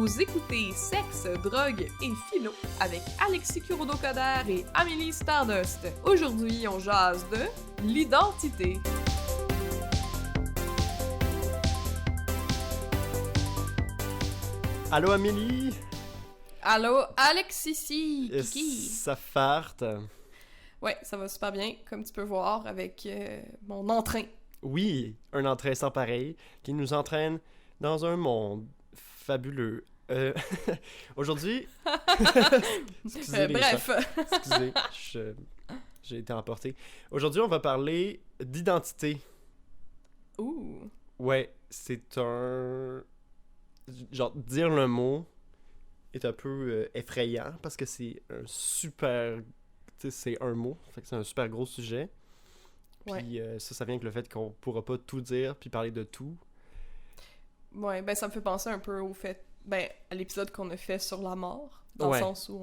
Vous écoutez Sexe, Drogue et Philo avec Alexis Kurodo-Coder et Amélie Stardust. Aujourd'hui, on jase de l'identité. Allô Amélie? Allô Alexis, Kiki. Ça farte? Ouais, ça va super bien, comme tu peux voir avec mon entrain. Oui, un entrain sans pareil qui nous entraîne dans un monde fabuleux. Aujourd'hui... Excusez bref. Excusez, j'ai été emporté. Aujourd'hui, on va parler d'identité. Ouh. Ouais, c'est un... Genre, dire le mot est un peu effrayant parce que c'est un super... Tu sais, c'est un mot, fait que c'est un super gros sujet. Puis ça vient avec le fait qu'on pourra pas tout dire puis parler de tout. Ouais, ben ça me fait penser un peu au fait... Ben, à l'épisode qu'on a fait sur la mort, dans le sens où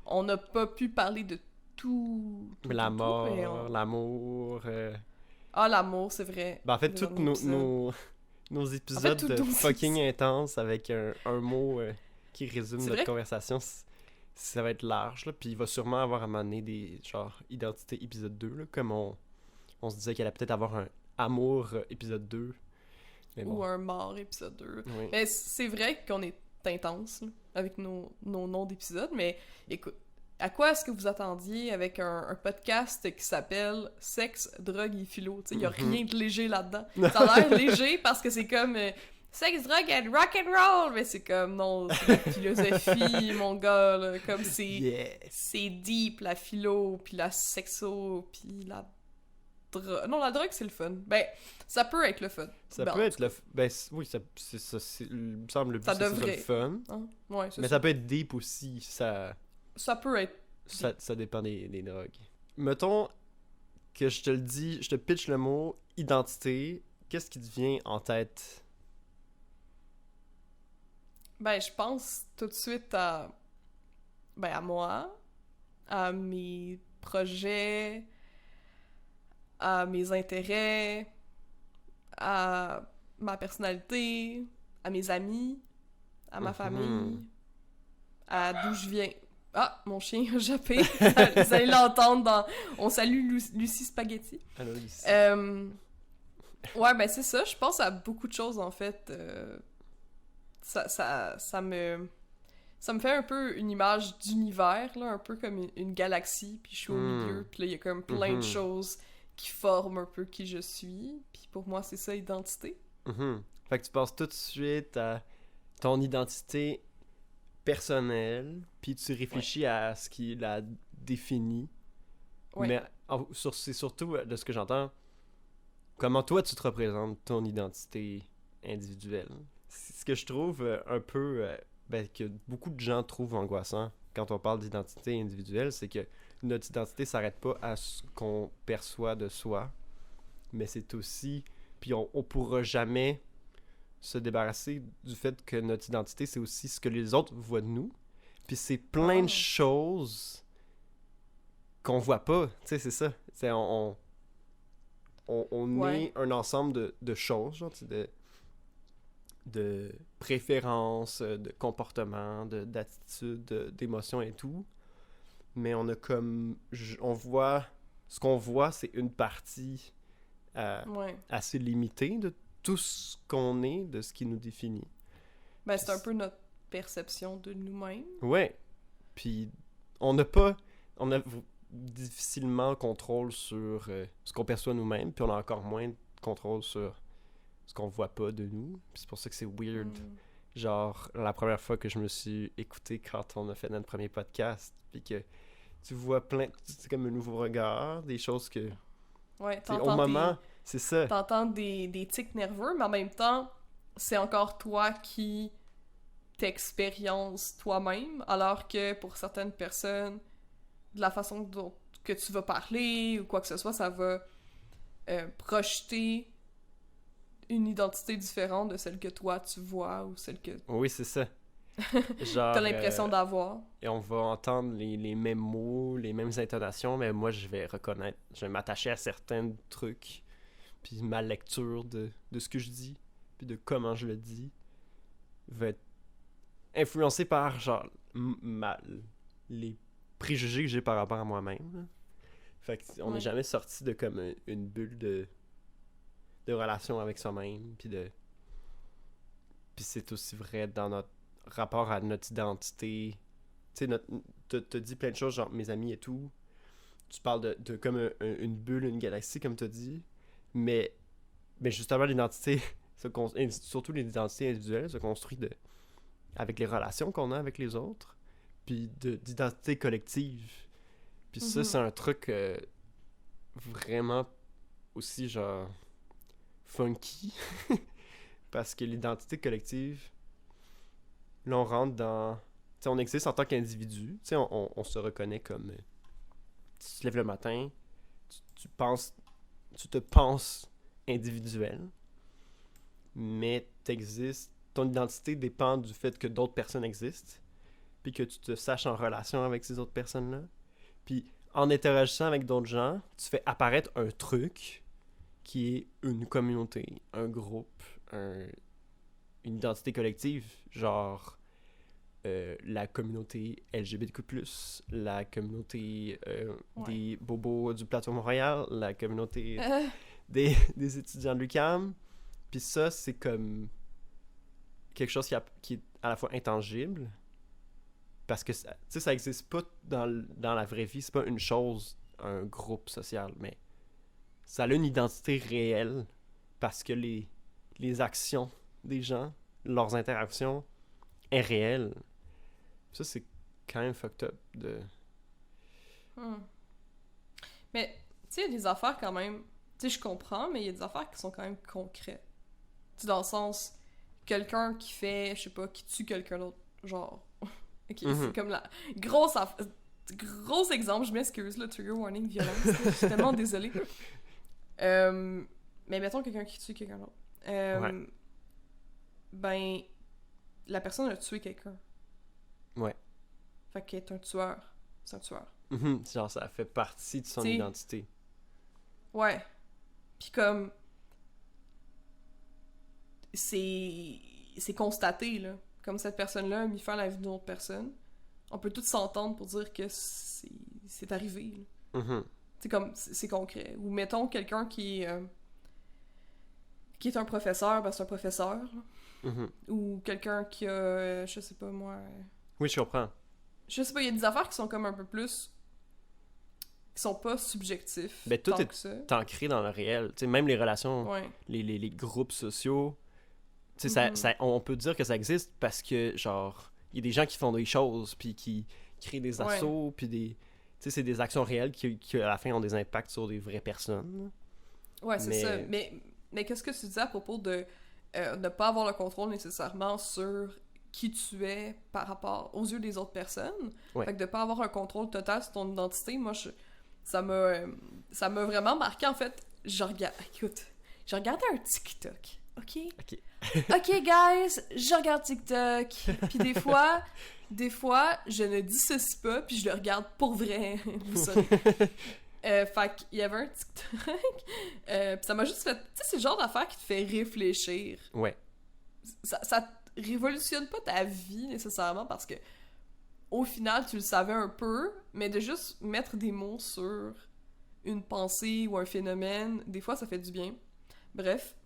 on n'a pas pu parler de tout mais la mort, mais l'amour... Ah, l'amour, c'est vrai. Ben, en fait, tous nos épisodes de fucking intenses avec un mot qui résume notre conversation, ça va être large, là, puis il va sûrement avoir à m'amener des, genre, identité épisode 2, là, comme on se disait qu'elle allait peut-être avoir un amour épisode 2. Mais bon. Ou un mort épisode 2. Oui. Mais c'est vrai qu'on est intense là, avec nos noms d'épisodes, mais écoute, à quoi est-ce que vous attendiez avec un podcast qui s'appelle Sexe, Drogue et Philo? Il n'y a rien de léger là-dedans. Ça a l'air léger parce que c'est comme Sexe, Drogue et Rock'n'Roll! Mais c'est comme, non, c'est la philosophie, mon gars, là, comme c'est deep, la philo, puis la sexo, puis la drogue. Non, la drogue, c'est le fun. Ben, ça peut être le fun. Ça peut être le fun. Ben, oui, il me semble le but, c'est le fun. Hein? Ouais, mais ça peut être deep aussi, ça peut être... Ça dépend des drogues. Mettons que je te le dis, je te pitch le mot identité, qu'est-ce qui te vient en tête? Ben, je pense tout de suite à moi, à mes projets, à mes intérêts, à ma personnalité, à mes amis, à ma famille, à d'où je viens. Ah, mon chien a jappé. Vous allez l'entendre dans... On salue Lucie Spaghetti. Allô, Lucie. Ouais, ben c'est ça. Je pense à beaucoup de choses, en fait. Ça me fait un peu une image d'univers, là, un peu comme une galaxie, puis je suis au milieu, puis là, il y a comme plein de choses qui forment un peu qui je suis, puis pour moi, c'est ça, identité. Fait que tu penses tout de suite à ton identité personnelle, puis tu réfléchis à ce qui la définit. Ouais. Mais c'est surtout, de ce que j'entends, comment toi tu te représentes ton identité individuelle. C'est ce que je trouve un peu, que beaucoup de gens trouvent angoissant quand on parle d'identité individuelle, c'est que notre identité s'arrête pas à ce qu'on perçoit de soi, mais c'est aussi, puis on pourra jamais se débarrasser du fait que notre identité, c'est aussi ce que les autres voient de nous. Puis c'est plein de choses qu'on voit pas. Tu sais, c'est ça. C'est on est un ensemble de choses, genre, de préférences, de comportements, d'attitudes, d'émotions et tout. Mais on a comme... on voit... Ce qu'on voit, c'est une partie assez limitée de tout ce qu'on est, de ce qui nous définit. Ben, c'est un peu notre perception de nous-mêmes. Ouais. Puis, on a difficilement contrôle sur ce qu'on perçoit nous-mêmes, puis on a encore moins de contrôle sur ce qu'on voit pas de nous. Puis c'est pour ça que c'est weird. Genre, la première fois que je me suis écouté quand on a fait notre premier podcast, puis que tu vois c'est comme un nouveau regard, des choses que... Ouais, au moment... C'est ça. T'entends des tics nerveux, mais en même temps, c'est encore toi qui t'expériences toi-même, alors que pour certaines personnes, de la façon dont que tu vas parler ou quoi que ce soit, ça va projeter une identité différente de celle que toi tu vois ou celle que... Oui, c'est ça. Genre, t'as l'impression d'avoir. Et on va entendre les mêmes mots, les mêmes intonations, mais moi, je vais m'attacher à certains trucs. Puis ma lecture de ce que je dis, puis de comment je le dis, va être influencé par, genre, les préjugés que j'ai par rapport à moi-même. Là. Fait qu'on n'est jamais sorti de comme une bulle de relation avec soi-même, puis c'est aussi vrai dans notre rapport à notre identité. Tu sais, t'as dit plein de choses, genre mes amis et tout. Tu parles de comme une bulle, une galaxie, comme t'as dit. Mais justement, l'identité, et surtout l'identité individuelle, se construit avec les relations qu'on a avec les autres, puis d'identité collective. Puis ça, c'est un truc vraiment aussi, genre, funky. Parce que l'identité collective, là, on rentre dans... Tu sais, on existe en tant qu'individu. Tu sais, on se reconnaît comme... tu te lèves le matin, tu te penses individuel, mais t'existes... Ton identité dépend du fait que d'autres personnes existent, puis que tu te saches en relation avec ces autres personnes-là. Puis en interagissant avec d'autres gens, tu fais apparaître un truc qui est une communauté, un groupe, une identité collective, genre la communauté LGBTQ+, la communauté des bobos du plateau Montréal, la communauté des étudiants de l'UQAM. Puis ça, c'est comme quelque chose qui est à la fois intangible, parce que ça existe pas dans la vraie vie, c'est pas une chose, un groupe social, mais ça a une identité réelle, parce que les actions des gens, leurs interactions, est réelle. Ça, c'est quand même fucked up de... Mais, tu sais, il y a des affaires quand même... Tu sais, je comprends, mais il y a des affaires qui sont quand même concrètes. Tu sais, dans le sens, quelqu'un qui fait, je sais pas, qui tue quelqu'un d'autre, genre... Ok, c'est comme la grosse gros exemple, je m'excuse, là, trigger warning, violence, je suis tellement désolée. Mais mettons quelqu'un qui tue quelqu'un d'autre. Ben, la personne a tué quelqu'un. Ouais. Fait qu'elle est un tueur. C'est un tueur. Genre, ça fait partie de son identité. Ouais. Puis comme... C'est constaté, là. Comme cette personne-là a mis fin à la vie d'une autre personne. On peut tous s'entendre pour dire que c'est arrivé, là. C'est comme... C'est concret. Ou mettons quelqu'un qui est un professeur, ben c'est un professeur. Ou quelqu'un qui a... je sais pas, moi... Oui, je comprends. Je sais pas, il y a des affaires qui sont comme un peu plus... qui sont pas subjectifs. Ben, tout est ancré dans le réel. Tu sais, même les relations, les groupes sociaux, tu sais, on peut dire que ça existe parce que, genre, il y a des gens qui font des choses, puis qui créent des assos, puis des... Tu sais, c'est des actions réelles qui, à la fin, ont des impacts sur des vraies personnes. Ouais, c'est ça. Mais qu'est-ce que tu disais à propos de ne pas avoir le contrôle nécessairement sur qui tu es par rapport aux yeux des autres personnes? Fait que de pas avoir un contrôle total sur ton identité, moi, ça m'a vraiment marqué, en fait. J'ai regardé un TikTok, OK, guys, je regarde TikTok, puis des fois, je ne dissocie pas, puis je le regarde pour vrai, vous savez. Fait qu'il y avait un TikTok, pis ça m'a juste fait... Tu sais, c'est le genre d'affaire qui te fait réfléchir. Ouais. Ça révolutionne pas ta vie, nécessairement, parce que au final, tu le savais un peu, mais de juste mettre des mots sur une pensée ou un phénomène, des fois, ça fait du bien. Bref,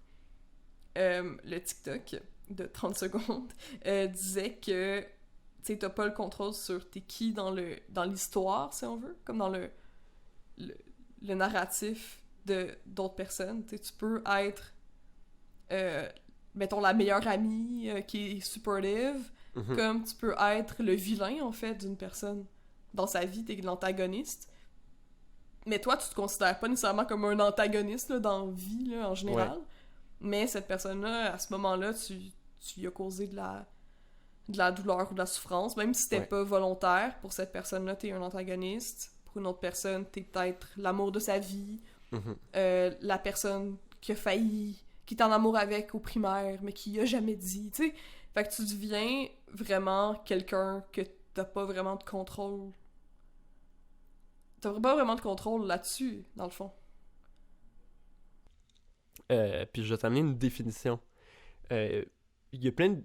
le TikTok de 30 secondes disait que, tu sais, t'as pas le contrôle sur t'es qui dans l'histoire, si on veut, comme dans le narratif d'autres personnes. Tu sais, tu peux être, mettons, la meilleure amie qui est supportive, comme tu peux être le vilain, en fait, d'une personne. Dans sa vie, t'es l'antagoniste. Mais toi, tu te considères pas nécessairement comme un antagoniste là, dans la vie, là, en général. Ouais. Mais cette personne-là, à ce moment-là, tu lui as causé de la douleur ou de la souffrance, même si c'était pas volontaire. Pour cette personne-là, t'es un antagoniste. Pour une autre personne, t'es peut-être l'amour de sa vie. La personne qui a failli, qui est en amour avec au primaire, mais qui a jamais dit, tu sais. Fait que tu deviens vraiment quelqu'un que t'as pas vraiment de contrôle. T'as pas vraiment de contrôle là-dessus, dans le fond. Puis je vais t'amener une définition. Il y a plein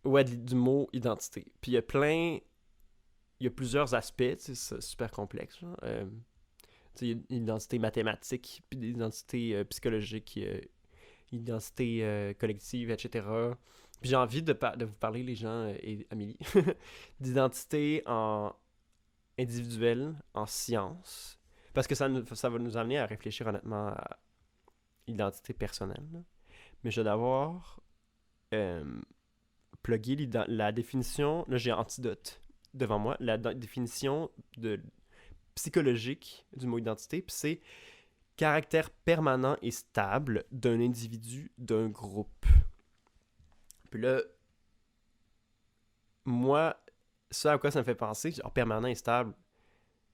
Ouais, du mot identité. Puis il y a plusieurs aspects, tu sais, c'est super complexe. Genre. Tu sais, il y a une identité mathématique, puis une identité psychologique, une identité collective, etc. Puis j'ai envie de vous parler, les gens, et Amélie, d'identité individuelle, en science. Parce que ça va nous amener à réfléchir honnêtement à l'identité personnelle. Là. Mais je vais d'abord plugger la définition. Là, j'ai Antidote devant moi. La définition psychologique du mot identité. Puis c'est caractère permanent et stable d'un individu, d'un groupe. Puis là, moi, ça à quoi ça me fait penser, genre permanent et stable,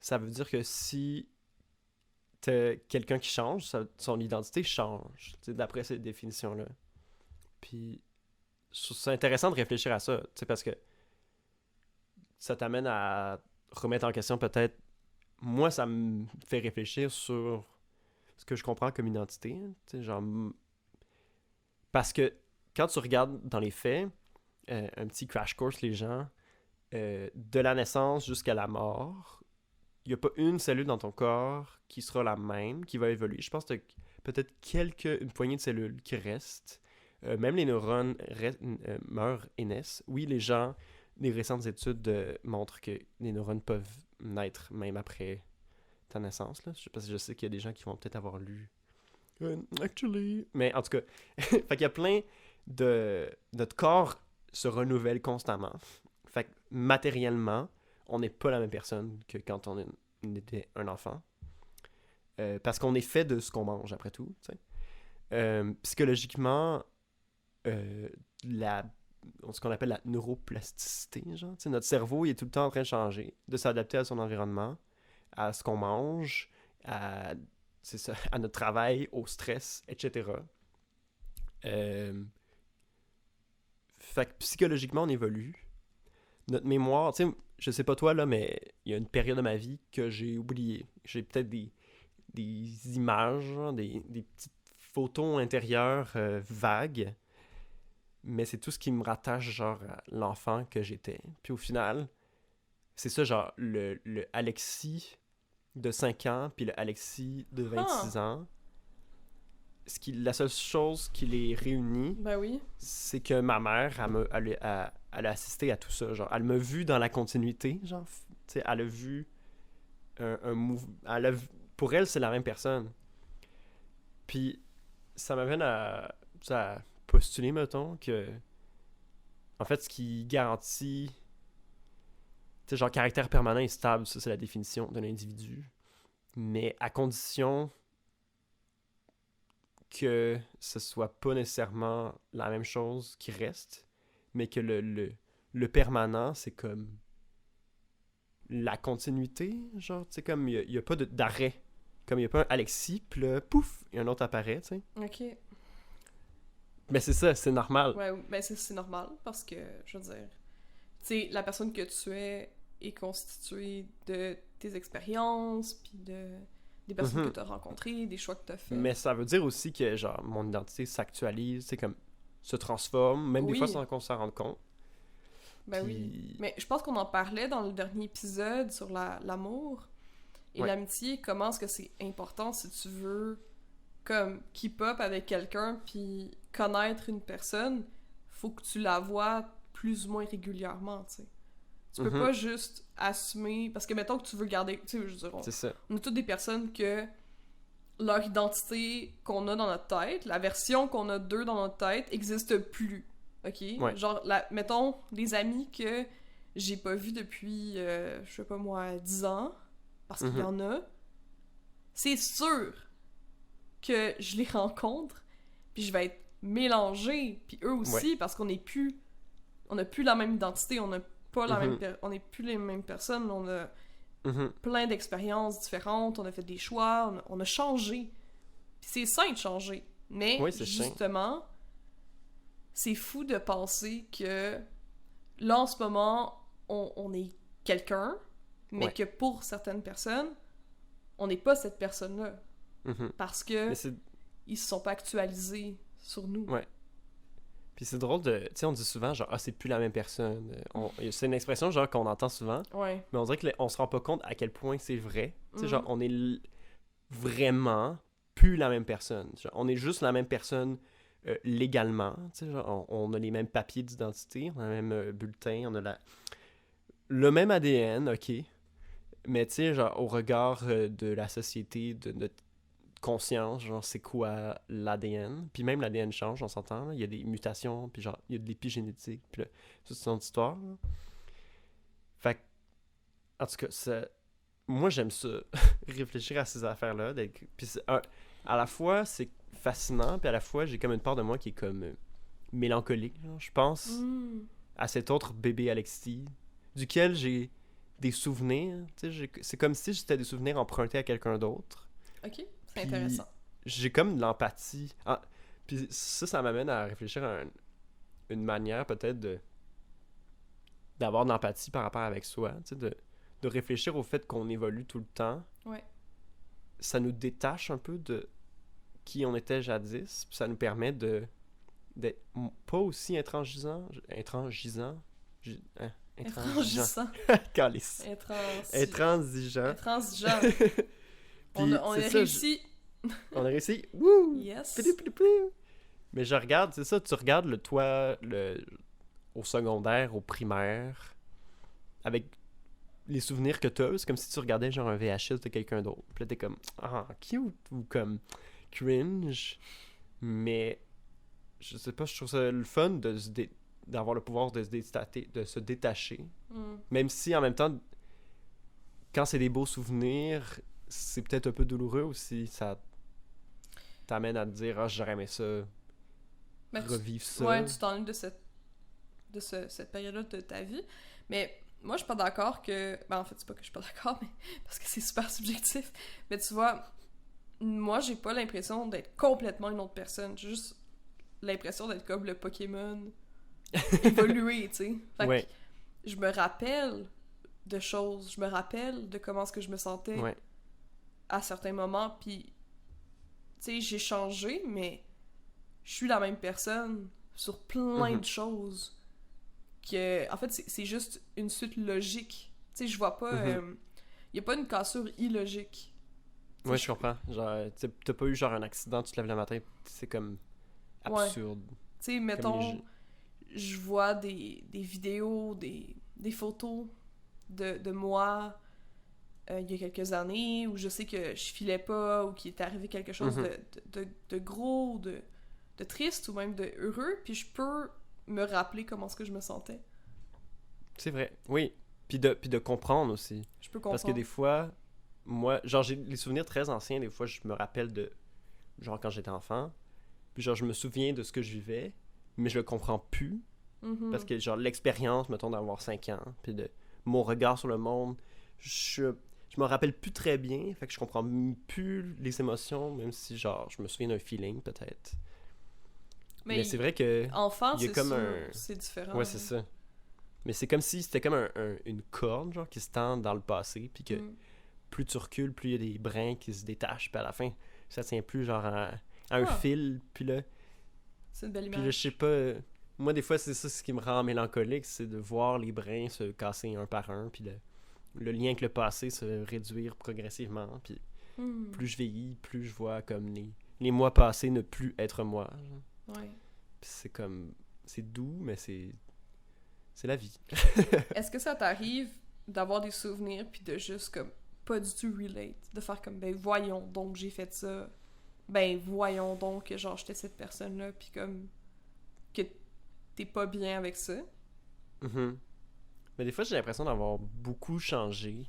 ça veut dire que si t'as quelqu'un qui change, son identité change, d'après cette définition-là. Puis, je trouve ça intéressant de réfléchir à ça, parce que ça t'amène à remettre en question peut-être... Moi, ça me fait réfléchir sur ce que je comprends comme identité, genre... Parce que quand tu regardes dans les faits, un petit crash course, les gens, de la naissance jusqu'à la mort, il n'y a pas une cellule dans ton corps qui sera la même, qui va évoluer. Je pense que peut-être une poignée de cellules qui restent. Même les neurones meurent et naissent. Oui, les récentes études montrent que les neurones peuvent naître même après ta naissance. Là. Parce que je sais qu'il y a des gens qui vont peut-être avoir lu actually. Mais en tout cas, fait qu'il y a plein de... Notre corps se renouvelle constamment. Fait que matériellement, on n'est pas la même personne que quand on était un enfant. Parce qu'on est fait de ce qu'on mange, après tout. Psychologiquement, ce qu'on appelle la neuroplasticité, genre. Notre cerveau, il est tout le temps en train de changer, de s'adapter à son environnement, à ce qu'on mange, à notre travail, au stress, etc. Fait que psychologiquement, on évolue. Notre mémoire, tu sais, je sais pas toi, là, mais il y a une période de ma vie que j'ai oublié. J'ai peut-être des images, genre, des petites photos intérieures vagues, mais c'est tout ce qui me rattache, genre, à l'enfant que j'étais. Puis au final, c'est ça, genre, le Alexis de 5 ans, puis le Alexis de 26 ans. La seule chose qui les réunit, ben oui, c'est que ma mère, elle a assisté à tout ça. Genre, elle m'a vu dans la continuité. Genre, elle a vu un mouvement. Pour elle, c'est la même personne. Puis, ça m'amène à postuler, mettons, que en fait, ce qui garantit, genre, caractère permanent et stable, ça, c'est la définition d'un individu. Mais à condition que ce soit pas nécessairement la même chose qui reste, mais que le permanent, c'est comme la continuité, genre, tu sais, comme il y a pas d'arrêt. Comme il n'y a pas un Alexis, puis là, pouf, et un autre apparaît, tu sais. ok. Mais c'est ça, c'est normal. Ouais, ben c'est normal, parce que, je veux dire, tu sais, la personne que tu es est constituée de tes expériences, puis des personnes que tu as rencontrées, des choix que tu as faits. Mais ça veut dire aussi que, genre, mon identité s'actualise, c'est comme, se transforme, même des fois sans qu'on s'en rende compte. Ben puis... oui. Mais je pense qu'on en parlait dans le dernier épisode sur l'amour et l'amitié, comment est-ce que c'est important si tu veux, comme, keep up avec quelqu'un, puis connaître une personne, faut que tu la vois plus ou moins régulièrement, tu sais. Tu peux pas juste assumer... Parce que, mettons que tu veux garder... Tu sais, je veux dire, on est toutes des personnes que leur identité qu'on a dans notre tête, la version qu'on a d'eux dans notre tête, existe plus. OK? Ouais. Genre, mettons, des amis que j'ai pas vus depuis, je sais pas moi, 10 ans, parce qu'il y en a, c'est sûr que je les rencontre, puis je vais être mélangée, puis eux aussi, parce qu'on est plus... On a plus la même identité, on a pas la même on n'est plus les mêmes personnes, on a plein d'expériences différentes, on a fait des choix, on a changé. Puis c'est sain de changer. Mais justement, c'est fou de penser que là, en ce moment, on est quelqu'un, mais que pour certaines personnes, on n'est pas cette personne-là. Parce que ils se sont pas actualisés sur nous. Ouais. Puis c'est drôle de... Tu sais, on dit souvent, genre, c'est plus la même personne. C'est une expression, genre, qu'on entend souvent. Ouais. Mais on dirait qu'on se rend pas compte à quel point c'est vrai. Tu sais, genre, Mhm. on est vraiment plus la même personne. Genre, on est juste la même personne légalement. Tu sais, genre, on a les mêmes papiers d'identité, on a le même bulletin, on a le même ADN, ok. Mais tu sais, genre, au regard de la société, de notre conscience, genre, c'est quoi l'ADN? Puis même l'ADN change, on s'entend, là. Il y a des mutations, puis genre, il y a de l'épigénétique, puis là, ça, c'est une histoire, là. Fait que, en tout cas, moi, j'aime ça, réfléchir à ces affaires-là. Puis à la fois, c'est fascinant, puis à la fois, j'ai comme une part de moi qui est comme mélancolique, genre. Je pense Mm. à cet autre bébé Alexis, duquel j'ai des souvenirs. Tu sais, c'est comme si c'était des souvenirs empruntés à quelqu'un d'autre. Ok, c'est Puis intéressant. j'ai comme de l'empathie. Ah, puis ça m'amène à réfléchir à une manière peut-être d'avoir de l'empathie par rapport avec soi. Tu sais, de réfléchir au fait qu'on évolue tout le temps. Ouais. Ça nous détache un peu de qui on était jadis. Puis ça nous permet d'être pas aussi intransigeant. Intransigeant. Intransigeant. Calice. Intransigeant. Intransigeant. Puis On a c'est ça, réussi. on a réussi. Wouh! Yes. Pili. Mais je regarde, c'est ça, tu regardes au secondaire, au primaire, avec les souvenirs que t'as, c'est comme si tu regardais genre un VHS de quelqu'un d'autre. Puis là, t'es comme, cute, ou comme cringe. Mais, je sais pas, je trouve ça le fun d'avoir le pouvoir de se détacher. Mm. Même si, en même temps, quand c'est des beaux souvenirs, c'est peut-être un peu douloureux aussi. Ça t'amène à te dire, j'aurais aimé ça, Mais revivre ça. Ouais, tu t'ennuies de cette période-là de ta vie. Mais moi, je suis pas d'accord que... Ben, en fait, c'est pas que je suis pas d'accord, mais parce que c'est super subjectif. Mais tu vois, moi, j'ai pas l'impression d'être complètement une autre personne. J'ai juste l'impression d'être comme le Pokémon évolué, tu sais. Fait Ouais. que je me rappelle de choses. Je me rappelle de comment est-ce que je me sentais Ouais. à certains moments. Puis, tu sais, j'ai changé, mais je suis la même personne sur plein Mhm. de choses. En fait, c'est juste une suite logique. Tu sais, je vois pas... Mhm. Y a pas une cassure illogique. Tu sais, Ouais, je comprends. Genre, t'as pas eu genre un accident, tu te lèves le matin, c'est comme Ouais. absurde. Tu sais, Comme mettons, je vois des vidéos, des photos de moi il y a quelques années où je sais que je filais pas ou qu'il est arrivé quelque chose Mhm. de gros ou de triste ou même de heureux, puis je peux me rappeler comment est-ce que je me sentais. C'est vrai, oui. Puis de comprendre aussi. Je peux Parce que comprendre. des fois, moi, genre, j'ai des souvenirs très anciens, des fois, je me rappelle de, genre, quand j'étais enfant, puis genre, je me souviens de ce que je vivais, mais je le comprends plus, Mhm. parce que, genre, l'expérience, mettons, d'avoir 5 ans, puis de mon regard sur le monde, je me rappelle plus très bien, fait que je comprends plus les émotions, même si, genre, je me souviens d'un feeling, peut-être. Mais c'est vrai que enfant, il y a c'est comme sûr, un... c'est différent. Ouais, c'est ça. Mais c'est comme si c'était comme une corde, genre, qui se tend dans le passé, puis que Mm. plus tu recules, plus il y a des brins qui se détachent, puis à la fin, ça tient plus, genre, à un Ah. fil, puis là, C'est une belle je image. sais pas... moi, des fois, c'est ça ce qui me rend mélancolique, c'est de voir les brins se casser un par un, puis le lien avec le passé se réduire progressivement, puis Mm. plus je vieillis, plus je vois comme les mois passés ne plus être moi, genre. Ouais. Puis c'est comme... c'est doux, mais c'est la vie. Est-ce que ça t'arrive d'avoir des souvenirs puis de juste comme pas du tout relate, de faire comme ben voyons donc j'ai fait ça, ben voyons donc que genre j'étais cette personne-là puis comme que t'es pas bien avec ça? Mhm. Mais des fois, j'ai l'impression d'avoir beaucoup changé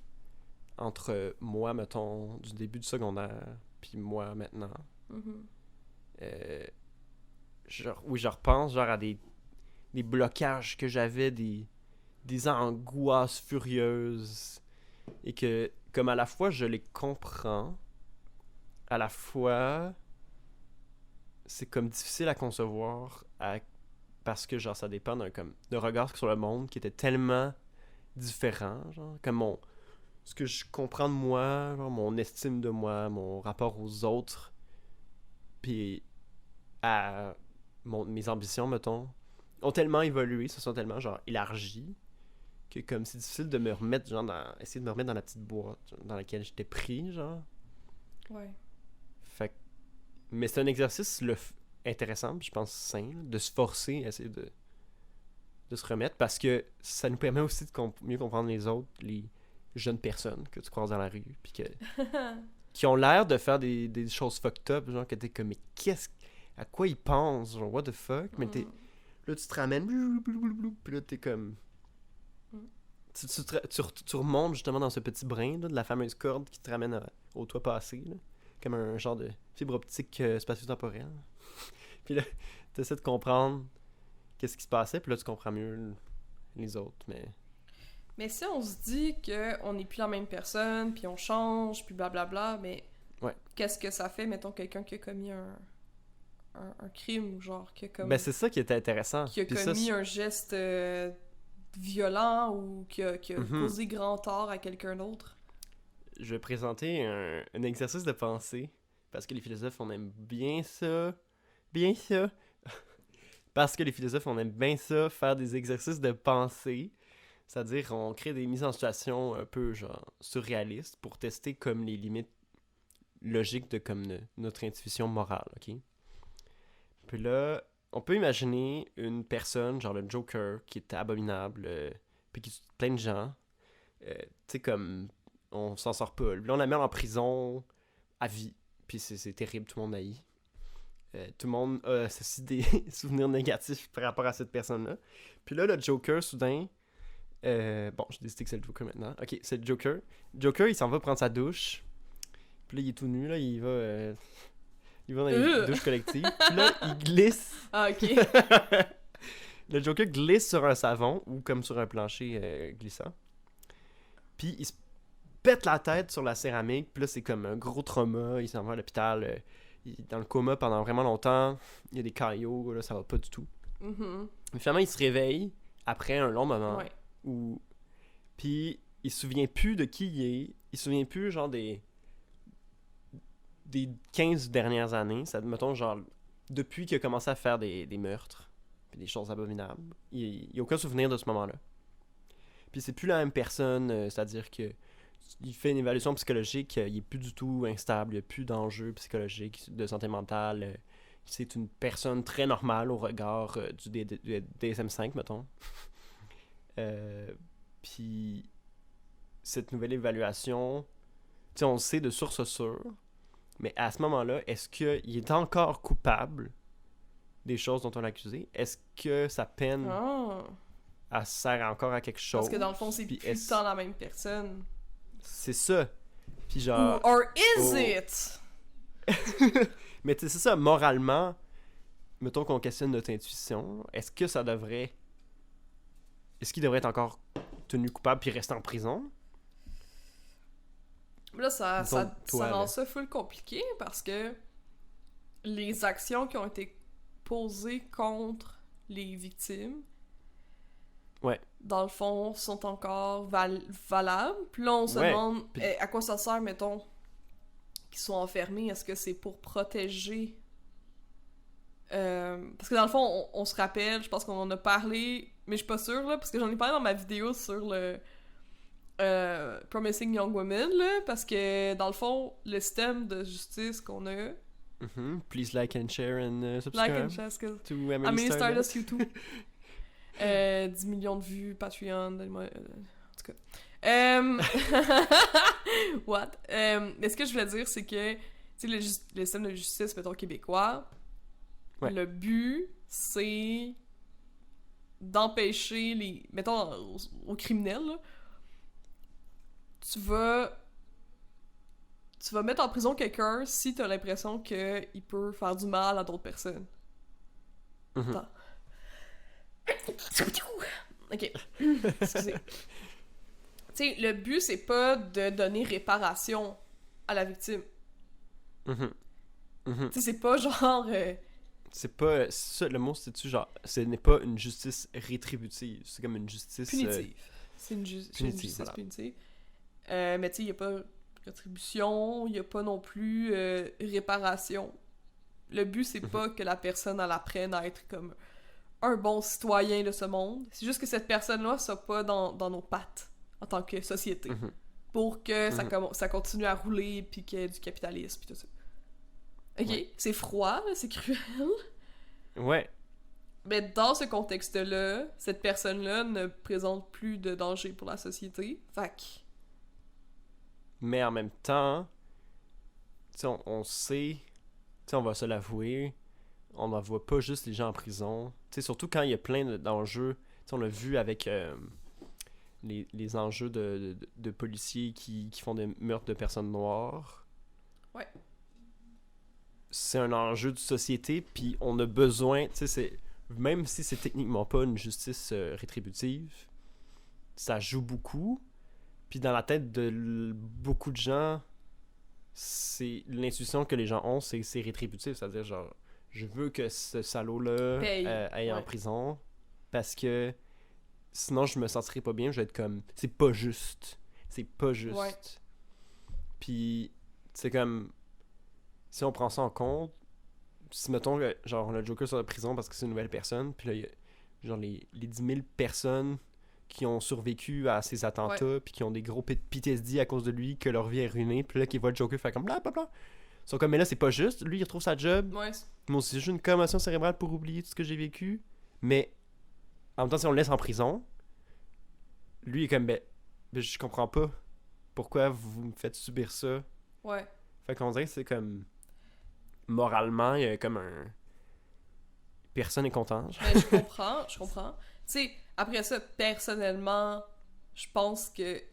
entre moi, mettons, du début du secondaire, puis moi maintenant. Mhm. Euh, genre, oui, je repense genre à des blocages que j'avais, des angoisses furieuses, et que, comme à la fois, je les comprends, à la fois, c'est comme difficile à concevoir, parce que, genre, ça dépend d'un regard sur le monde qui était tellement différent, genre, comme ce que je comprends de moi, genre, mon estime de moi, mon rapport aux autres, puis à mes ambitions, mettons, ont tellement évolué, se sont tellement, genre, élargis, que comme c'est difficile de me remettre, genre, essayer de me remettre dans la petite boîte dans laquelle j'étais pris, genre. Ouais. Fait que- mais c'est un exercice intéressant, puis je pense sain, là, de se forcer à essayer de se remettre, parce que ça nous permet aussi de mieux comprendre les autres, les jeunes personnes que tu croises dans la rue, puis qui ont l'air de faire des choses fucked up, genre que t'es comme, mais à quoi ils pensent, genre, what the fuck, mais là tu te ramènes, puis là t'es comme, Mm. tu remontes justement dans ce petit brin là, de la fameuse corde qui te ramène au toit passé, là, comme un genre de fibre optique spatio-temporelle. Puis là, t'essaies de comprendre qu'est-ce qui se passait, puis là tu comprends mieux les autres, Mais si on se dit qu'on n'est plus la même personne, puis on change, puis blablabla, mais Ouais. qu'est-ce que ça fait, mettons, quelqu'un qui a commis un crime, ou genre, Ben c'est ça qui était intéressant. qui a Puis commis un geste violent, ou qui a Mhm. causé grand tort à quelqu'un d'autre? Je vais présenter un exercice de pensée, parce que les philosophes, on aime bien ça. Bien ça. Parce que les philosophes, on aime bien ça, faire des exercices de pensée. C'est-à-dire, on crée des mises en situation un peu, genre, surréalistes pour tester comme les limites logiques de comme notre intuition morale, ok? Puis là, on peut imaginer une personne, genre le Joker, qui est abominable, puis qui tue plein de gens. Tu sais, comme, on s'en sort pas. Là, on la met en prison à vie, puis c'est terrible, tout le monde haït. Tout le monde a ceci des souvenirs négatifs par rapport à cette personne-là. Puis là, le Joker, soudain... bon, j'ai décidé que c'est le Joker maintenant. Ok, c'est le Joker. Joker, il s'en va prendre sa douche. Puis là, il est tout nu, là, il va dans les douches collectives. Puis là, il glisse. Ah, ok. Le Joker glisse sur un savon ou comme sur un plancher glissant. Puis il se pète la tête sur la céramique. Puis là, c'est comme un gros trauma. Il s'en va à l'hôpital. Il est dans le coma pendant vraiment longtemps. Il y a des caillots. Là, ça va pas du tout. Mhm. Mais finalement, il se réveille après un long moment. Ouais. Puis il se souvient plus de qui il est. Il se souvient plus, genre, des 15 dernières années. Ça, mettons, genre, depuis qu'il a commencé à faire des meurtres. Puis des choses abominables. Il n'y a aucun souvenir de ce moment-là. Puis c'est plus la même personne. C'est-à-dire que il fait une évaluation psychologique, il est plus du tout instable, il n'y a plus d'enjeux psychologiques, de santé mentale. C'est une personne très normale au regard du DSM-5, mettons. Puis cette nouvelle évaluation, tu sais, on le sait de source sûre, mais à ce moment-là, est-ce qu'il est encore coupable des choses dont on l'a accusé? Est-ce que sa peine elle sert encore à quelque chose? Parce que dans le fond, c'est Puis plus tant la même personne. C'est ça. Puis genre... Or is it? Mais tu sais, c'est ça, moralement, mettons qu'on questionne notre intuition, est-ce que ça devrait... Est-ce qu'il devrait être encore tenu coupable puis rester en prison? Là, ça toi, rend là. ça full compliqué, parce que les actions qui ont été posées contre les victimes, Ouais. dans le fond, sont encore valables. Puis là, on se demande à quoi ça sert, mettons, qu'ils soient enfermés. Est-ce que c'est pour protéger... parce que dans le fond, on se rappelle, je pense qu'on en a parlé, mais je suis pas sûre, là, parce que j'en ai parlé dans ma vidéo sur le Promising Young Women, là, parce que dans le fond, le système de justice qu'on a... Please like and share and subscribe. Like and share, to Emily Stardust YouTube. 10 millions de vues, Patreon, en tout cas. What? Mais ce que je voulais dire, c'est que, tu sais, le système de justice, mettons, québécois, le but, c'est d'empêcher les... Mettons, aux criminels, là, tu vas mettre en prison quelqu'un si t'as l'impression qu'il peut faire du mal à d'autres personnes. Attends. Ok. Excusez. Tu sais, le but, c'est pas de donner réparation à la victime. Tu sais, c'est pas genre... C'est pas... Ça, le mot, c'est-tu genre... Ce n'est pas une justice rétributive. C'est comme une justice... Punitive. C'est une justice voilà. punitive. Mais tu sais, il y a pas rétribution, il y a pas non plus réparation. Le but, c'est pas que la personne, elle apprenne à être comme un bon citoyen de ce monde. C'est juste que cette personne-là soit pas dans nos pattes en tant que société. Pour que ça continue à rouler, puis qu'il y ait du capitalisme, puis tout ça. Ok, c'est froid, là, c'est cruel. Ouais. Mais dans ce contexte-là, cette personne-là ne présente plus de danger pour la société. Fait que... Mais en même temps, tu sais, on sait, tu sais, on va se l'avouer, on n'envoie pas juste les gens en prison. Tu sais, surtout quand il y a plein d'enjeux. Tu sais, on l'a vu avec les enjeux de policiers qui font des meurtres de personnes noires. Ouais. C'est un enjeu de société, puis on a besoin, tu sais, c'est... Même si c'est techniquement pas une justice rétributive, ça joue beaucoup. Puis dans la tête de beaucoup de gens, c'est l'intuition que les gens ont, c'est rétributif. C'est-à-dire, genre, je veux que ce salaud-là aille en prison parce que sinon je me sentirais pas bien. Je vais être comme, c'est pas juste. C'est pas juste. Ouais. Puis, c'est comme, si on prend ça en compte, si mettons que, genre, on a le Joker sur la prison parce que c'est une nouvelle personne, puis là, il y a genre les 10 000 personnes qui ont survécu à ces attentats, puis qui ont des gros PTSD à cause de lui, que leur vie est ruinée, puis là, qui voient le Joker faire comme blablabla. Ils sont comme, mais là, c'est pas juste. Lui, il retrouve sa job. Ouais. Moi aussi, j'ai juste une commotion cérébrale pour oublier tout ce que j'ai vécu. Mais, en même temps, si on le laisse en prison, lui, il est comme, ben je comprends pas pourquoi vous me faites subir ça. Ouais. Fait qu'on dirait que c'est comme... Moralement, il y a comme un... Personne n'est content. Mais je comprends. Tu sais, après ça, personnellement, je pense que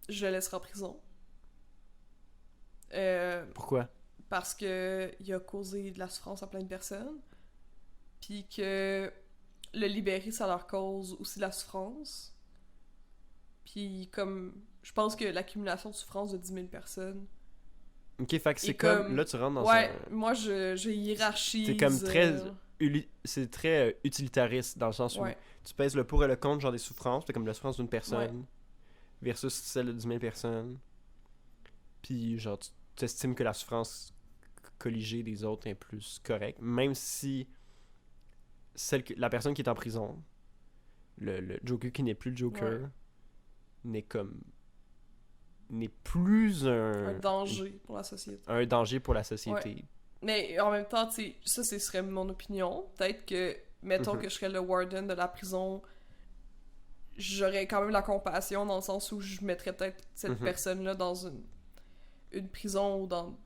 je le laisserai en prison. Pourquoi? Parce que il a causé de la souffrance à plein de personnes. Puis que le libérer, ça leur cause aussi de la souffrance. Puis comme... Je pense que l'accumulation de souffrance de 10 000 personnes... Ok, fait que c'est comme... Là, tu rentres dans ouais, moi, je hiérarchise... C'est comme très... C'est très utilitariste, dans le sens où tu pèses le pour et le contre, genre des souffrances, c'est comme la souffrance d'une personne versus celle de 10 000 personnes. Puis, genre, tu estimes que la souffrance colligée des autres est plus correcte, même si la personne qui est en prison, le Joker qui n'est plus le Joker, n'est plus un danger pour la société. Un danger pour la société. Ouais. Mais en même temps, tu sais, ça, ce serait mon opinion. Peut-être que, mettons que je serais le warden de la prison, j'aurais quand même la compassion dans le sens où je mettrais peut-être cette personne-là dans une prison ou dans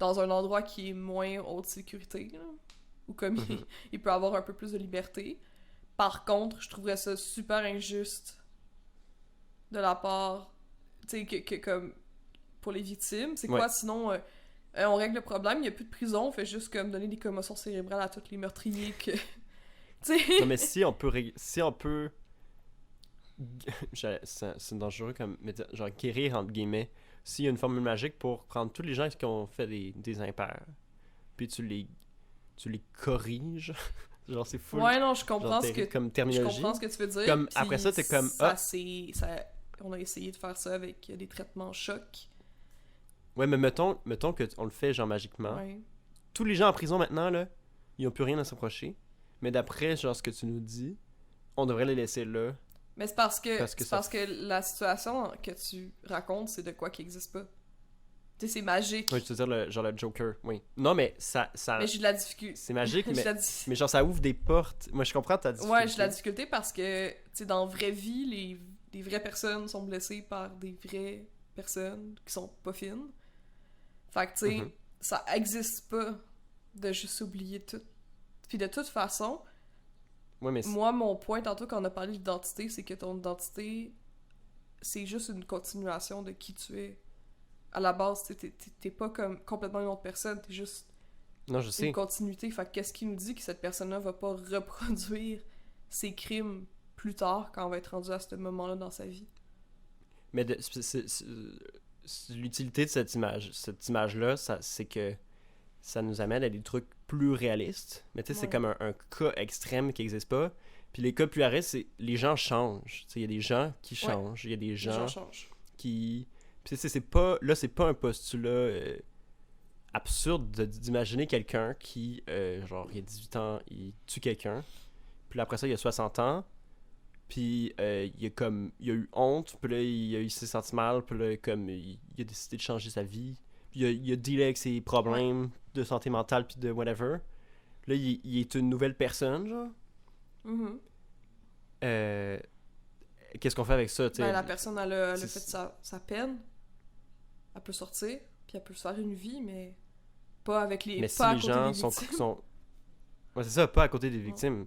un endroit qui est moins haute sécurité, là, où comme il peut avoir un peu plus de liberté. Par contre, je trouverais ça super injuste de la part, tu sais, que comme pour les victimes. C'est quoi, sinon, on règle le problème, il n'y a plus de prison, on fait juste comme donner des commotions cérébrales à tous les meurtriers que... Non, mais si on peut... c'est dangereux comme... Genre, guérir, entre guillemets. S'il y a une formule magique pour prendre tous les gens qui ont fait des impairs, puis tu les corriges... Genre, c'est fou. Ouais, non, je comprends comme terminologie. Je comprends ce que tu veux dire. Comme, après ça, t'es comme... on a essayé de faire ça avec des traitements chocs. Ouais, mais mettons qu'on le fait genre magiquement. Ouais. Tous les gens en prison maintenant, là, ils ont plus rien à s'approcher. Mais d'après, genre, ce que tu nous dis, on devrait les laisser là. Mais c'est parce que la situation que tu racontes, c'est de quoi qui existe pas. Tu sais, c'est magique. Oui, je veux dire, le Joker, oui. Non, mais ça... Mais j'ai de la difficulté. C'est magique, mais genre, ça ouvre des portes. Moi, je comprends ta difficulté. Ouais, j'ai de la difficulté parce que, tu sais, dans la vraie vie, les vraies personnes sont blessées par des vraies personnes qui sont pas fines. Fait que, tu sais, ça existe pas de juste oublier tout. Puis de toute façon, moi, mon point, tantôt, quand on a parlé d'identité, c'est que ton identité, c'est juste une continuation de qui tu es. À la base, t'es pas comme complètement une autre personne, t'es juste une continuité. Fait que qu'est-ce qui nous dit que cette personne-là va pas reproduire ses crimes plus tard quand on va être rendu à ce moment-là dans sa vie? Mais l'utilité de cette image-là, c'est que ça nous amène à des trucs plus réalistes. Mais tu sais, c'est comme un cas extrême qui n'existe pas. Puis les cas plus réalistes, c'est les gens changent. Il y a des gens qui changent. Il y a des gens qui... Puis c'est pas... Là, c'est pas un postulat absurde d'imaginer quelqu'un qui, genre, il y a 18 ans, il tue quelqu'un, puis là, après ça, il y a 60 ans, puis il a eu honte, puis là, il s'est senti mal, puis là, comme, il a décidé de changer sa vie, puis il a dealé avec ses problèmes de santé mentale, puis de whatever. Là, il est une nouvelle personne, genre. Mhm. Qu'est-ce qu'on fait avec ça, tu sais? Ben, la personne, elle a fait sa peine. Elle peut sortir, puis elle peut se faire une vie, mais pas avec les... Mais pas si à les côté gens des victimes. sont... Ouais, c'est ça, pas à côté des victimes.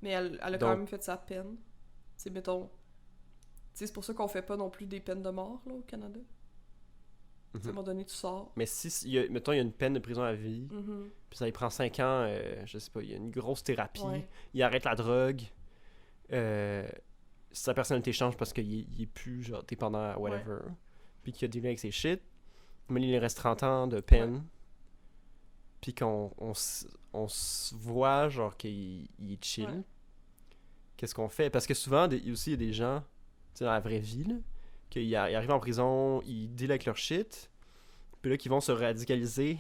Mais elle a Donc- quand même fait sa peine. C'est, mettons... Tu sais, c'est pour ça qu'on fait pas non plus des peines de mort, là, au Canada. Tu sais, à un moment donné, tu sors. Mais si, mettons, il y a une peine de prison à vie, Mhm. puis ça, il prend 5 ans, je sais pas, il y a une grosse thérapie, Ouais. il arrête la drogue, sa personnalité change parce qu'il est plus, genre, dépendant à whatever, puis qu'il a dealé avec ses shit, mais il lui reste 30 ans de peine, puis on se voit, genre, qu'il est chill. Ouais. Qu'est-ce qu'on fait? Parce que souvent, il y a des gens, tu sais, dans la vraie vie, là, qu'ils arrivent en prison, ils dealent avec leur shit, puis là, qu'ils vont se radicaliser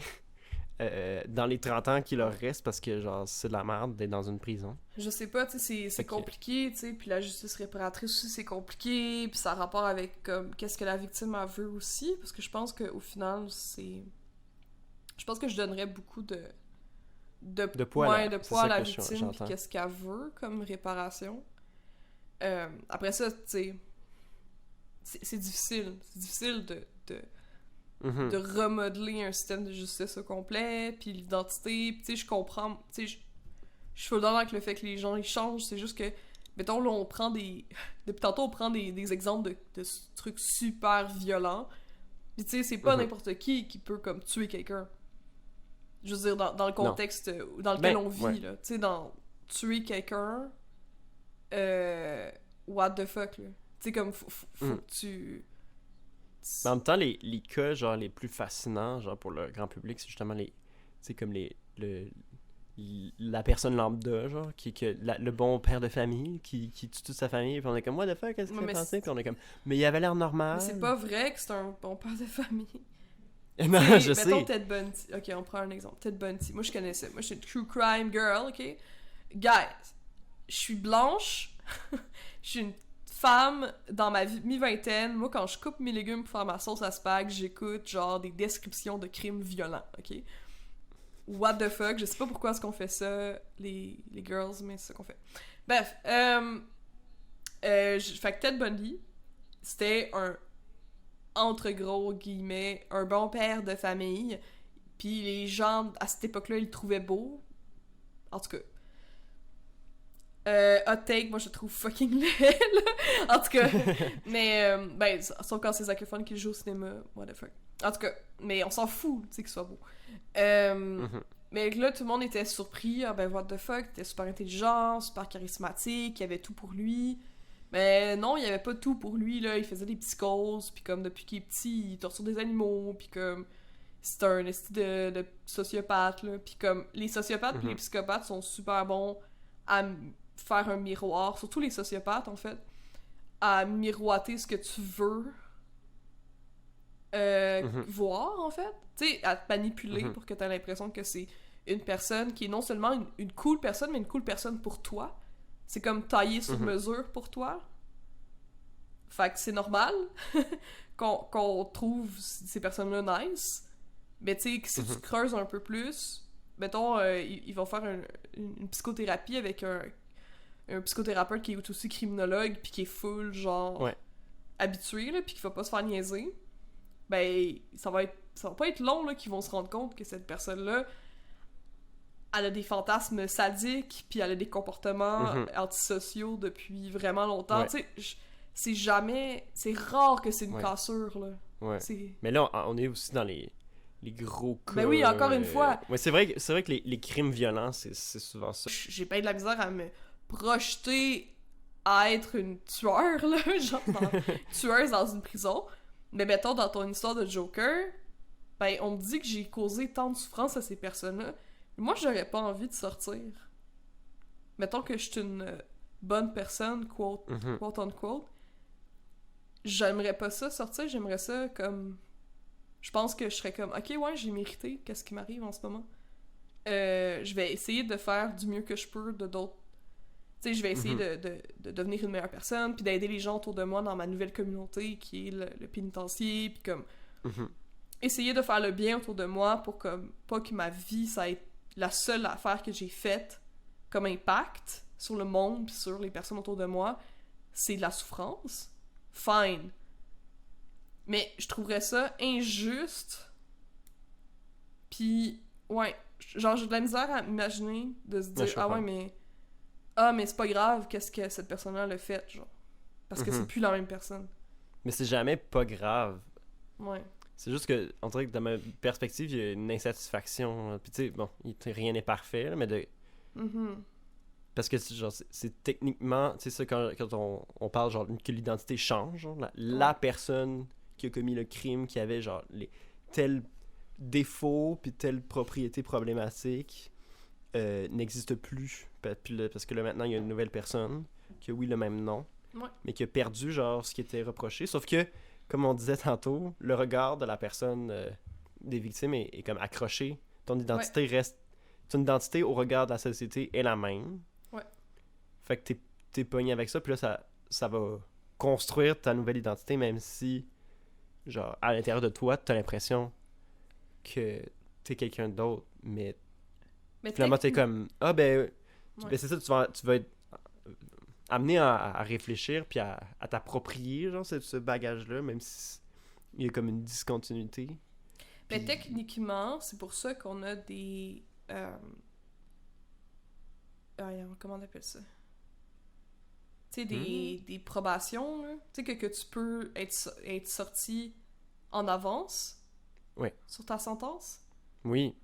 dans les 30 ans qui leur restent parce que, genre, c'est de la merde d'être dans une prison. Je sais pas, tu sais, c'est Ok. compliqué, tu sais, puis la justice réparatrice aussi, c'est compliqué, puis ça a rapport avec, comme, qu'est-ce que la victime a veut aussi, parce que je pense qu'au final, c'est... Je pense que je donnerais beaucoup de poids, là. de C'est poids à ça la que victime, puis j'entends. qu'est-ce qu'elle veut comme réparation. Après ça, tu sais, c'est difficile. C'est difficile Mhm. de remodeler un système de justice au complet, puis l'identité, puis tu sais, je comprends, tu sais, je suis full d'accord avec le fait que les gens, ils changent, c'est juste que, mettons, là, on prend des... Depuis tantôt, on prend des exemples de trucs super violents, puis tu sais, c'est pas Mhm. n'importe qui peut, comme, tuer quelqu'un. Je veux dire, dans le contexte dans Ben, lequel on vit, ouais. là. Tu sais, dans tuer quelqu'un, what the fuck, là. Tu sais, comme, faut que tu... Mais en même temps, les cas, genre, les plus fascinants, genre, pour le grand public, c'est justement les... Tu sais, comme la personne lambda, genre, le bon père de famille, qui tue toute sa famille, puis on est comme, what the fuck, qu'est-ce qu'il Ouais, a mais pensé? Puis on est comme, mais il avait l'air normal. Mais c'est pas vrai que c'est un bon père de famille. Non, T'sais, je mettons sais. Ted Bundy. Ok, on prend un exemple. Ted Bundy. Moi, je connais ça. Moi, je suis une true crime girl, ok? Guys, je suis blanche. Je suis une femme dans ma mi-vingtaine. Moi, quand je coupe mes légumes pour faire ma sauce à spag, j'écoute genre des descriptions de crimes violents, ok? What the fuck? Je sais pas pourquoi est-ce qu'on fait ça, les girls, mais c'est ça qu'on fait. Bref, fait que Ted Bundy, c'était un, entre gros guillemets, un bon père de famille, puis les gens, à cette époque-là, ils le trouvaient beau. En tout cas. Hot take, moi je le trouve fucking laid, là. En tout cas. Mais, ben, sauf quand c'est Zac Efron qui joue au cinéma, what the fuck. En tout cas, mais on s'en fout, tu sais, qu'il soit beau. Mhm. Mais là, tout le monde était surpris. Ah ben, what the fuck, il était super intelligent, super charismatique, il y avait tout pour lui. Mais non, il y avait pas tout pour lui, là. Il faisait des psychoses, puis comme depuis qu'il est petit, il torture des animaux, puis comme... C'est un esti de sociopathe, là. Puis comme, les sociopathes puis les psychopathes sont super bons à faire un miroir, surtout les sociopathes, en fait, à miroiter ce que tu veux voir, en fait. Tu sais, à te manipuler pour que t'aies l'impression que c'est une personne qui est non seulement une cool personne, mais une cool personne pour toi. C'est comme taillé sur mesure pour toi. Fait que c'est normal qu'on trouve ces personnes-là nice. Mais tu sais, si tu creuses un peu plus, mettons, ils vont faire une psychothérapie avec un psychothérapeute qui est aussi criminologue, puis qui est full, genre, habitué, là, puis qui va pas se faire niaiser. Ben, ça va pas être long, là, qu'ils vont se rendre compte que cette personne-là, elle a des fantasmes sadiques, puis elle a des comportements antisociaux depuis vraiment longtemps. Ouais. Tu sais, c'est rare que c'est une cassure, là. Ouais. Mais là, on est aussi dans les gros cas. Ben oui, encore une fois. Ouais, c'est vrai que les crimes violents, c'est souvent ça. J'ai pas eu de la misère à me projeter à être une tueur, là, genre tueuse dans une prison. Mais mettons, dans ton histoire de Joker, ben, on me dit que j'ai causé tant de souffrance à ces personnes-là. Moi, j'aurais pas envie de sortir. Mettons que je suis une bonne personne, quote unquote. J'aimerais pas ça sortir, j'aimerais ça comme je pense que je serais comme, ok, ouais, j'ai mérité, qu'est-ce qui m'arrive en ce moment? Je vais essayer de faire du mieux que je peux de d'autres. Tu sais, je vais essayer de devenir une meilleure personne, puis d'aider les gens autour de moi dans ma nouvelle communauté qui est le pénitencier, puis comme essayer de faire le bien autour de moi pour comme pas que ma vie ça ait la seule affaire que j'ai faite comme impact sur le monde puis sur les personnes autour de moi, c'est de la souffrance. Fine. Mais je trouverais ça injuste. Puis ouais, genre j'ai de la misère à imaginer de se dire ah ouais mais c'est pas grave qu'est-ce que cette personne-là l'a fait genre parce que c'est plus la même personne. Mais c'est jamais pas grave. Ouais. C'est juste que, on dirait que dans ma perspective, il y a une insatisfaction. Puis tu sais, bon, rien n'est parfait, là, mais de... Parce que genre, c'est techniquement, tu sais ça, quand on parle genre que l'identité change, genre, la personne qui a commis le crime, qui avait genre tels défauts puis telle propriété problématique n'existe plus. Parce que là, maintenant, il y a une nouvelle personne qui a, oui, le même nom, mais qui a perdu genre ce qui était reproché. Sauf que, comme on disait tantôt, le regard de la personne des victimes est comme accroché. Ton identité reste... Ton identité au regard de la société est la même. Ouais. Fait que t'es pogné avec ça, puis là, ça va construire ta nouvelle identité, même si, genre, à l'intérieur de toi, t'as l'impression que t'es quelqu'un d'autre, mais finalement, t'es comme... Ah, ben c'est ça, tu vas être amené à réfléchir, puis à t'approprier, genre, ce bagage-là, même si il y a comme une discontinuité. Mais techniquement, c'est pour ça qu'on a des... comment on appelle ça? Tu sais, des probations, là. Tu sais, que tu peux être sorti en avance sur ta sentence. Oui.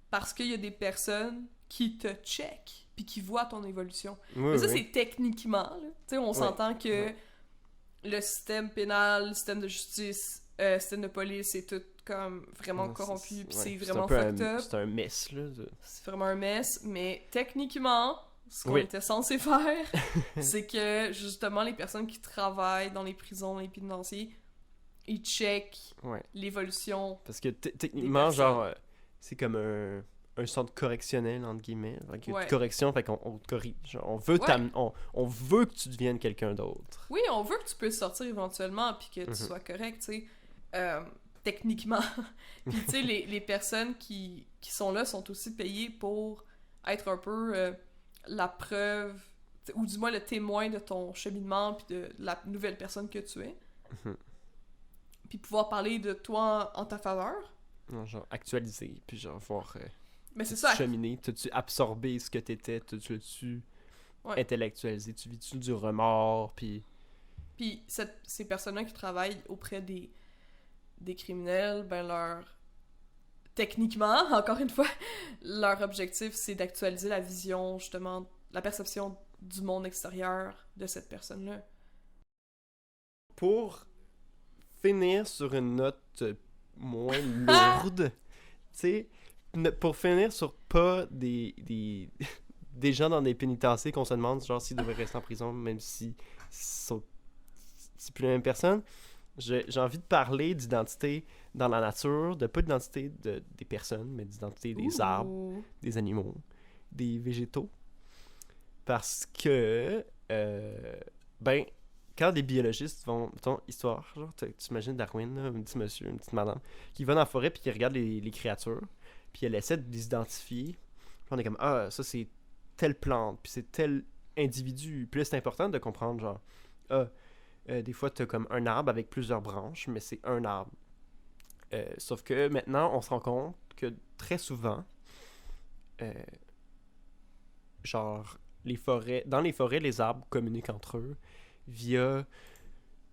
Parce qu'il y a des personnes qui te checkent puis qui voient ton évolution. Oui, mais ça, c'est techniquement, là. Tu sais, on s'entend que le système pénal, le système de justice, le système de police, c'est tout comme vraiment corrompu puis c'est vraiment fucked up. C'est un mess, là. C'est vraiment un mess, mais techniquement, ce qu'on était censé faire, c'est que, justement, les personnes qui travaillent dans les prisons, dans les pénitenciers, ils checkent l'évolution. Parce que techniquement, genre, c'est comme un centre correctionnel, entre guillemets. Donc, il y a de correction, fait qu'on te corrige. Genre, on veut que tu deviennes quelqu'un d'autre. Oui, on veut que tu puisses sortir éventuellement puis que tu sois correct, tu sais. Techniquement. Puis, tu sais, les personnes qui sont là sont aussi payées pour être un peu la preuve, ou du moins le témoin de ton cheminement puis de la nouvelle personne que tu es. Puis pouvoir parler de toi en ta faveur. Non, genre, actualiser, puis genre, voir... mais c'est ça. Cheminer, t'as-tu absorbé ce que t'étais, t'as-tu intellectualisé, tu vis-tu du remords, puis... Puis ces personnes-là qui travaillent auprès des criminels, ben techniquement, encore une fois, leur objectif, c'est d'actualiser la vision, justement, la perception du monde extérieur de cette personne-là. Pour finir sur une note moins lourde, tu sais, pour finir sur pas des gens dans des pénitenciers qu'on se demande genre s'ils devraient rester en prison, même si c'est plus la même personne, j'ai envie de parler d'identité dans la nature, de pas d'identité des personnes, mais d'identité des arbres, des animaux, des végétaux. Parce que, quand des biologistes vont, mettons, histoire, genre, tu imagines Darwin, là, un petit monsieur, une petite madame, qui va dans la forêt puis qui regarde les créatures, puis elle essaie de les identifier. Puis on est comme, ah, ça c'est telle plante, puis c'est tel individu. Puis là, c'est important de comprendre, genre, des fois, t'as comme un arbre avec plusieurs branches, mais c'est un arbre. Sauf que maintenant, on se rend compte que très souvent, genre, dans les forêts, les arbres communiquent entre eux via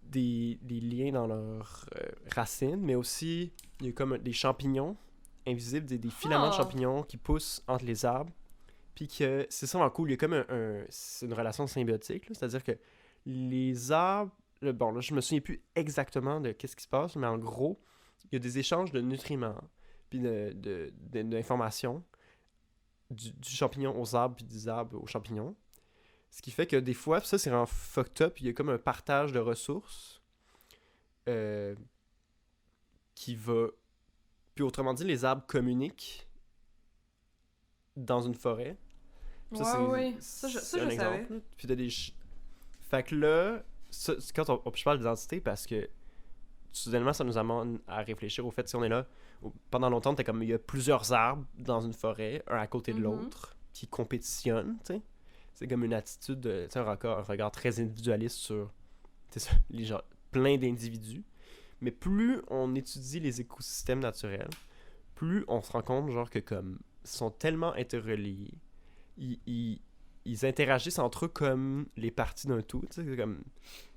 des liens dans leurs racines, mais aussi, il y a comme des champignons invisibles, des filaments de champignons qui poussent entre les arbres, puis que c'est ça en cool, il y a comme c'est une relation symbiotique, là, c'est-à-dire que les arbres, bon là je me souviens plus exactement de qu'est-ce qui se passe, mais en gros, il y a des échanges de nutriments, puis d'informations du champignon aux arbres, puis des arbres aux champignons, ce qui fait que des fois, ça c'est vraiment fucked up, il y a comme un partage de ressources qui va Puis autrement dit, les arbres communiquent dans une forêt. Ouais, Ça, ouais. c'est Ça, un je exemple. savais. Là. Puis t'as des... Fait que là, c'est quand je parle d'identité, parce que soudainement, ça nous amène à réfléchir au fait, si on est là, pendant longtemps, t'es comme, il y a plusieurs arbres dans une forêt, un à côté de l'autre, qui compétitionnent, tu sais. C'est comme une attitude, tu sais, un regard très individualiste sur, c'est ça, les gens, plein d'individus. Mais plus on étudie les écosystèmes naturels, plus on se rend compte, genre, que comme, ils sont tellement interreliés, ils interagissent entre eux comme les parties d'un tout, tu sais, comme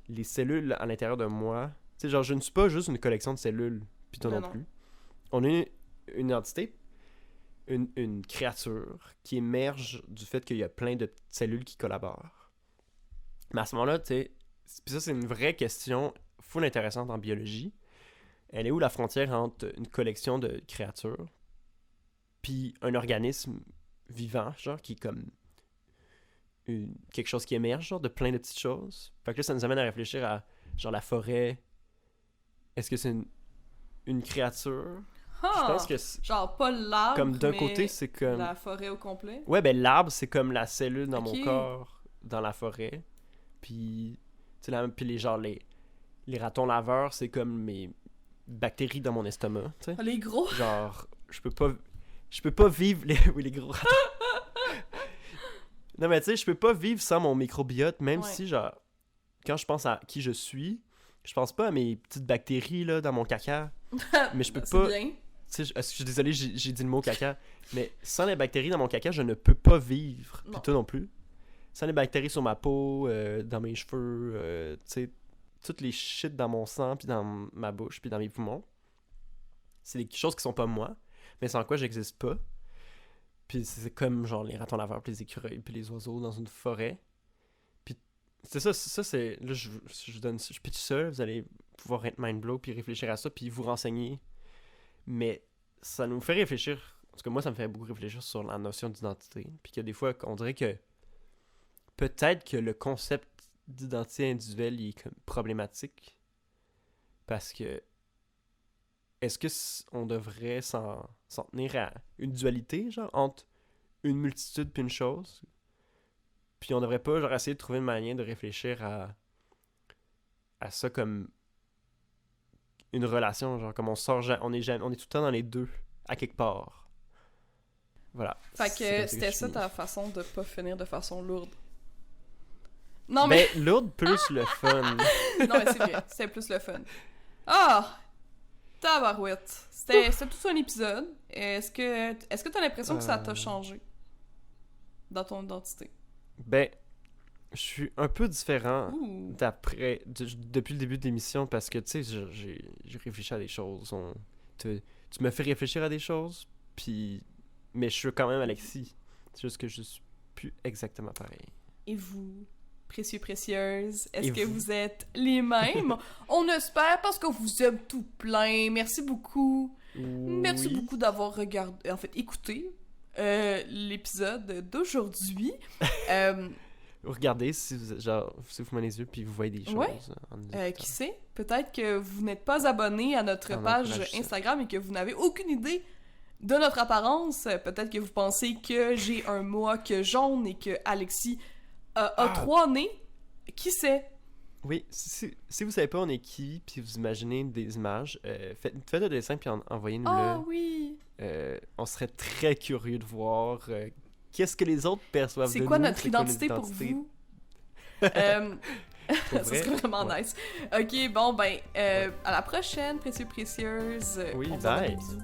les cellules à l'intérieur de moi. Tu sais, genre, je ne suis pas juste une collection de cellules, puis toi non plus. On est une entité, une créature qui émerge du fait qu'il y a plein de petites cellules qui collaborent. Mais à ce moment-là, tu sais, puis ça, c'est une vraie question full intéressante en biologie. Elle est où la frontière entre une collection de créatures puis un organisme vivant, genre, qui est comme quelque chose qui émerge, genre, de plein de petites choses. Fait que là, ça nous amène à réfléchir à, genre, la forêt. Est-ce que c'est une créature? Je pense que genre pas l'arbre, comme d'un mais côté, c'est comme... la forêt au complet. Ouais, ben l'arbre, c'est comme la cellule dans mon corps, dans la forêt. Puis, tu sais, puis les ratons laveurs, c'est comme mes bactéries dans mon estomac, tu sais. Les gros. Genre, je peux pas vivre... Oui, les gros ratons. Non, mais tu sais, je peux pas vivre sans mon microbiote, même si, genre, quand je pense à qui je suis, je pense pas à mes petites bactéries, là, dans mon caca. Mais je peux pas... Bien. Tu sais, je suis désolé, j'ai dit le mot caca, mais sans les bactéries dans mon caca, je ne peux pas vivre. Puis toi non plus. Sans les bactéries sur ma peau, dans mes cheveux, tu sais, toutes les shit dans mon sang, puis dans ma bouche, puis dans mes poumons. C'est des choses qui sont pas moi, mais sans quoi j'existe pas. Puis c'est comme genre les ratons laveurs, puis les écureuils, puis les oiseaux dans une forêt. Puis c'est ça c'est... Là, je pitch ça, vous allez pouvoir être mind blow, puis réfléchir à ça, puis vous renseigner. Mais ça nous fait réfléchir, parce que moi, ça me fait beaucoup réfléchir sur la notion d'identité. Puis que des fois, on dirait que peut-être que le concept d'identité individuelle il est comme problématique. Parce que est-ce que on devrait s'en tenir à une dualité, genre, entre une multitude puis une chose? Puis on devrait pas, genre, essayer de trouver une manière de réfléchir à ça comme une relation, genre, comme on est tout le temps dans les deux, à quelque part. Voilà. Fait que c'était ça ta façon de pas finir de façon lourde. Non, mais... Ben, lourde plus le fun. Non, mais c'est vrai, c'était plus le fun. Ah! Tabarouette. C'était tout un épisode. Est-ce que t'as l'impression que ça t'a changé dans ton identité? Ben, je suis un peu différent depuis le début de l'émission parce que, tu sais, j'ai réfléchi à des choses. Tu me fais réfléchir à des choses, puis... Mais je suis quand même Alexis. C'est juste que je suis plus exactement pareil. Et vous, précieuses, est-ce que vous êtes les mêmes? On espère parce qu'on vous aime tout plein. Merci beaucoup. Oui. Merci beaucoup d'avoir écouté l'épisode d'aujourd'hui. Regardez si vous ouvrez les yeux puis vous voyez des choses. Ouais. Qui sait? Peut-être que vous n'êtes pas abonné à notre page Instagram et que vous n'avez aucune idée de notre apparence. Peut-être que vous pensez que j'ai un mohawk jaune et que Alexis a 3 nez. Qui sait? Oui, si vous savez pas on est qui, puis vous imaginez des images, faites le dessin puis envoyez-nous-le. Ah oui! On serait très curieux de voir qu'est-ce que les autres perçoivent de nous. C'est quoi notre identité pour vous? Ça serait vraiment nice. Ok, bon, ben, à la prochaine, précieuses. Oui, on bye! Bisous.